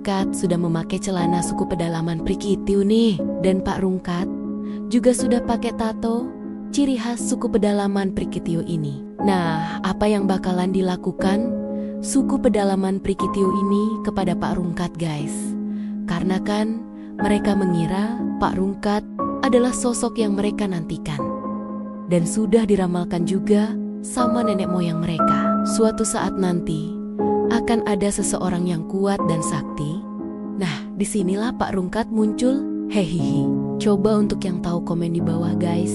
Rungkat sudah memakai celana suku pedalaman Prikitiu nih. Dan Pak Rungkat juga sudah pakai tato ciri khas suku pedalaman Prikitiu ini. Nah, apa yang bakalan dilakukan suku pedalaman Prikitiu ini kepada Pak Rungkat guys? Karena kan mereka mengira Pak Rungkat adalah sosok yang mereka nantikan. Dan sudah diramalkan juga sama nenek moyang mereka. Suatu saat nanti akan ada seseorang yang kuat dan sakti. Nah, disinilah Pak Rungkat muncul. Hehihi. Coba untuk yang tahu komen di bawah guys.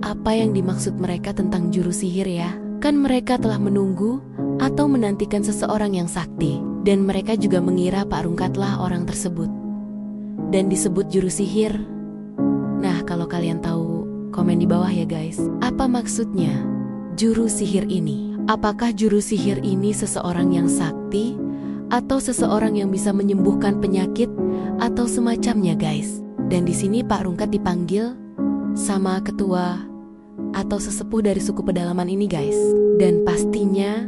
Apa yang dimaksud mereka tentang juru sihir ya? Kan mereka telah menunggu atau menantikan seseorang yang sakti. Dan mereka juga mengira Pak Rungkatlah orang tersebut. Dan disebut juru sihir. Nah, kalau kalian tahu, komen di bawah ya guys. Apa maksudnya juru sihir ini? Apakah juru sihir ini seseorang yang sakti atau seseorang yang bisa menyembuhkan penyakit atau semacamnya guys? Dan di sini Pak Rungkat dipanggil sama ketua atau sesepuh dari suku pedalaman ini guys. Dan pastinya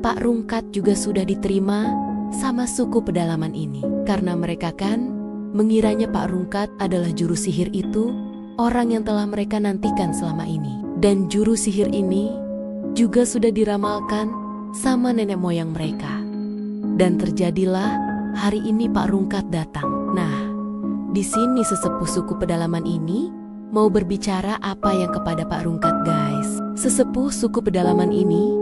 Pak Rungkat juga sudah diterima sama suku pedalaman ini. Karena mereka kan mengiranya Pak Rungkat adalah juru sihir itu orang yang telah mereka nantikan selama ini. Dan juru sihir ini juga sudah diramalkan sama nenek moyang mereka. Dan terjadilah hari ini Pak Rungkat datang. Nah, di sini sesepuh suku pedalaman ini mau berbicara apa yang kepada Pak Rungkat guys. Sesepuh suku pedalaman ini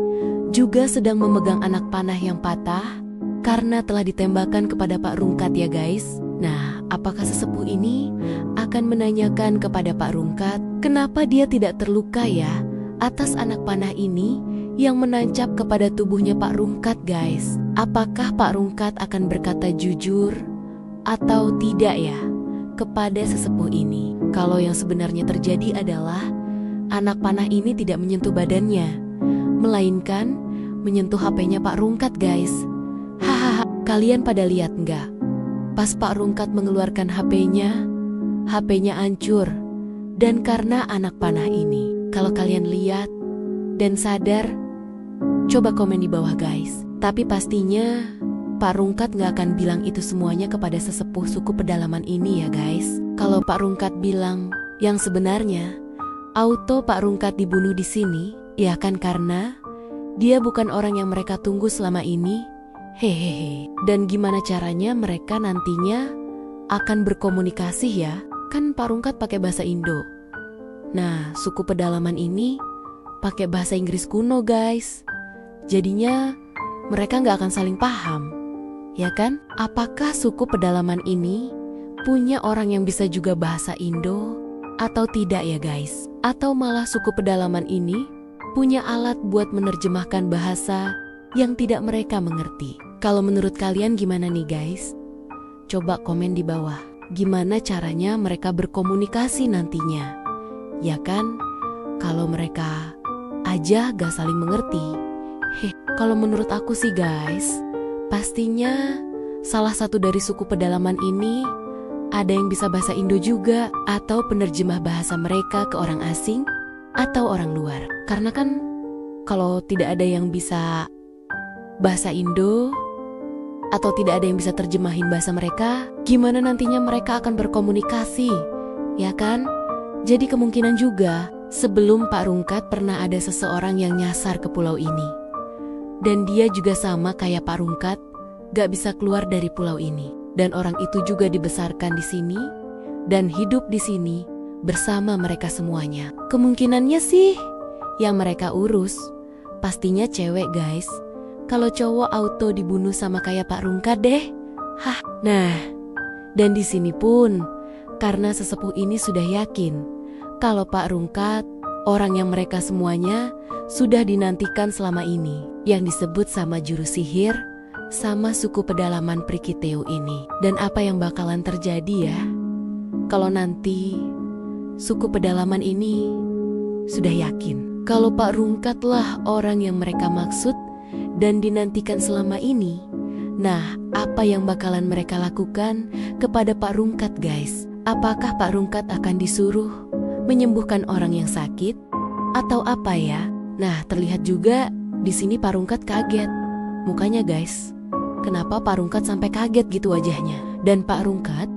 juga sedang memegang anak panah yang patah karena telah ditembakkan kepada Pak Rungkat ya guys. Nah, apakah sesepuh ini akan menanyakan kepada Pak Rungkat kenapa dia tidak terluka ya atas anak panah ini yang menancap kepada tubuhnya Pak Rungkat guys? Apakah Pak Rungkat akan berkata jujur atau tidak ya kepada sesepuh ini? Kalau yang sebenarnya terjadi adalah anak panah ini tidak menyentuh badannya, melainkan menyentuh HP-nya Pak Rungkat guys. Hahaha, kalian pada lihat nggak? Pas Pak Rungkat mengeluarkan HP-nya hancur. Dan karena anak panah ini. Kalau kalian lihat dan sadar, coba komen di bawah guys. Tapi pastinya Pak Rungkat gak akan bilang itu semuanya kepada sesepuh suku pedalaman ini ya guys. Kalau Pak Rungkat bilang yang sebenarnya, auto Pak Rungkat dibunuh di sini, ya kan karena dia bukan orang yang mereka tunggu selama ini. Hehehe. Dan gimana caranya mereka nantinya akan berkomunikasi ya? Kan Pak Rungkat pakai bahasa Indo. Nah, suku pedalaman ini pakai bahasa Inggris kuno guys. Jadinya mereka nggak akan saling paham, ya kan? Apakah suku pedalaman ini punya orang yang bisa juga bahasa Indo atau tidak ya guys? Atau malah suku pedalaman ini punya alat buat menerjemahkan bahasa yang tidak mereka mengerti? Kalau menurut kalian gimana nih guys? Coba komen di bawah. Gimana caranya mereka berkomunikasi nantinya? Ya kan, kalau mereka aja gak saling mengerti. Kalau menurut aku sih guys, pastinya salah satu dari suku pedalaman ini ada yang bisa bahasa Indo juga, atau penerjemah bahasa mereka ke orang asing atau orang luar. Karena kan kalau tidak ada yang bisa bahasa Indo atau tidak ada yang bisa terjemahin bahasa mereka, gimana nantinya mereka akan berkomunikasi, ya kan? Jadi kemungkinan juga sebelum Pak Rungkat pernah ada seseorang yang nyasar ke pulau ini. Dan dia juga sama kayak Pak Rungkat, gak bisa keluar dari pulau ini. Dan orang itu juga dibesarkan di sini dan hidup di sini bersama mereka semuanya. Kemungkinannya sih yang mereka urus pastinya cewek guys. Kalau cowok auto dibunuh sama kayak Pak Rungkat deh. Nah, dan di sini pun karena sesepuh ini sudah yakin kalau Pak Rungkat orang yang mereka semuanya sudah dinantikan selama ini, yang disebut sama juru sihir sama suku pedalaman Prikitiu ini. Dan apa yang bakalan terjadi ya kalau nanti suku pedalaman ini sudah yakin kalau Pak Rungkatlah orang yang mereka maksud dan dinantikan selama ini. Nah, apa yang bakalan mereka lakukan kepada Pak Rungkat guys? Apakah Pak Rungkat akan disuruh menyembuhkan orang yang sakit atau apa ya? Nah, terlihat juga di sini Pak Rungkat kaget mukanya guys. kenapa Pak Rungkat sampai kaget gitu wajahnya. Dan Pak Rungkat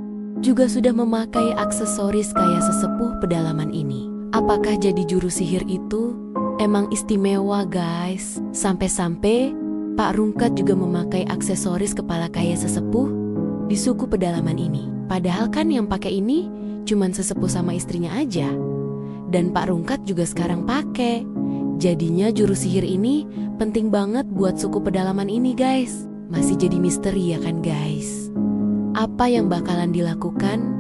juga sudah memakai aksesoris kayak sesepuh pedalaman ini. Apakah jadi juru sihir itu emang istimewa guys? Sampai-sampai Pak Rungkat juga memakai aksesoris kepala kayak sesepuh di suku pedalaman ini. Padahal kan yang pakai ini cuman sesepuh sama istrinya aja. Dan Pak Rungkat juga sekarang pakai. Jadinya juru sihir ini penting banget buat suku pedalaman ini guys. Masih jadi misteri ya kan guys? Apa yang bakalan dilakukan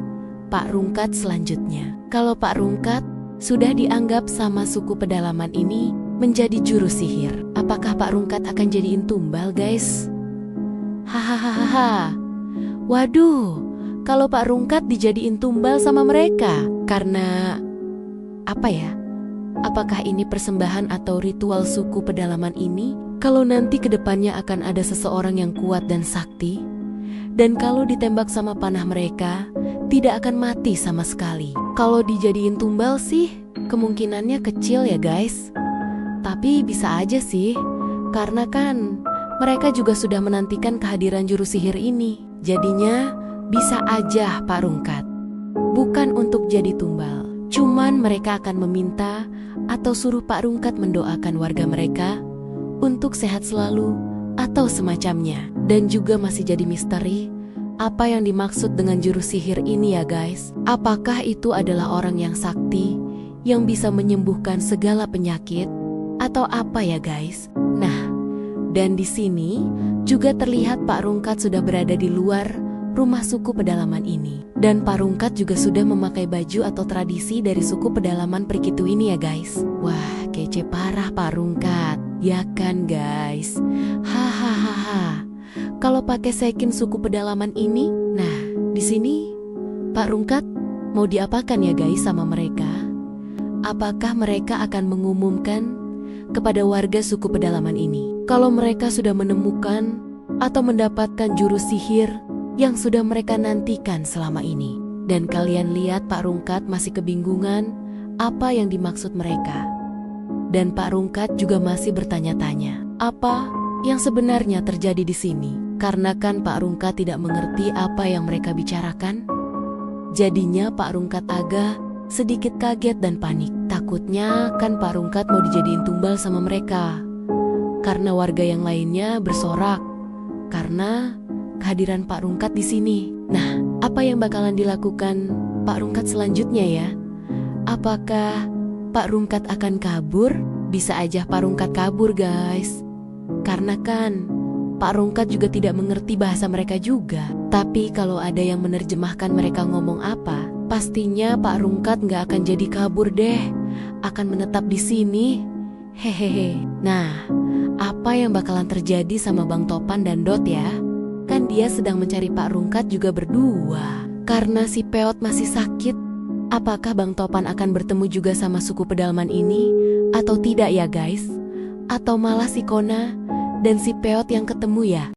Pak Rungkat selanjutnya? Kalau Pak Rungkat sudah dianggap sama suku pedalaman ini menjadi juru sihir, apakah Pak Rungkat akan jadiin tumbal guys? Hahaha. Waduh, kalau Pak Rungkat dijadiin tumbal sama mereka, karena apa ya? Apakah ini persembahan atau ritual suku pedalaman ini? Kalau nanti kedepannya akan ada seseorang yang kuat dan sakti, dan kalau ditembak sama panah mereka, tidak akan mati sama sekali. Kalau dijadiin tumbal sih, kemungkinannya kecil ya guys. Tapi bisa aja sih, karena kan mereka juga sudah menantikan kehadiran juru sihir ini. Jadinya bisa aja Pak Rungkat bukan untuk jadi tumbal. Cuman mereka akan meminta atau suruh Pak Rungkat mendoakan warga mereka untuk sehat selalu atau semacamnya. Dan juga masih jadi misteri apa yang dimaksud dengan juru sihir ini ya guys. Apakah itu adalah orang yang sakti yang bisa menyembuhkan segala penyakit atau apa ya guys? Nah, dan di sini juga terlihat Pak Rungkat sudah berada di luar rumah suku pedalaman ini. Dan Pak Rungkat juga sudah memakai baju atau tradisi dari suku pedalaman Prikitu ini ya guys. Wah, kece parah Pak Rungkat, ya kan guys? Hahaha. Kalau pakai sekin suku pedalaman ini, nah di sini Pak Rungkat mau diapakan ya guys sama mereka? Apakah mereka akan mengumumkan kepada warga suku pedalaman ini kalau mereka sudah menemukan atau mendapatkan juru sihir yang sudah mereka nantikan selama ini? Dan kalian lihat Pak Rungkat masih kebingungan apa yang dimaksud mereka. Dan Pak Rungkat juga masih bertanya-tanya apa yang sebenarnya terjadi di sini. Karena kan Pak Rungkat tidak mengerti apa yang mereka bicarakan. Jadinya Pak Rungkat agak sedikit kaget dan panik. Takutnya kan Pak Rungkat mau dijadiin tumbal sama mereka. Karena warga yang lainnya bersorak karena kehadiran Pak Rungkat di sini. Nah, apa yang bakalan dilakukan Pak Rungkat selanjutnya ya? Apakah Pak Rungkat akan kabur? Bisa aja Pak Rungkat kabur guys. Karena kan Pak Rungkat juga tidak mengerti bahasa mereka juga. Tapi kalau ada yang menerjemahkan mereka ngomong apa, pastinya Pak Rungkat nggak akan jadi kabur deh. Akan menetap di sini. Hehehe. Nah, apa yang bakalan terjadi sama Bang Topan dan Dot ya? Kan dia sedang mencari Pak Rungkat juga berdua. Karena si Peot masih sakit, apakah Bang Topan akan bertemu juga sama suku pedalaman ini? Atau tidak ya guys? Atau malah si Kona dan si Peot yang ketemu ya?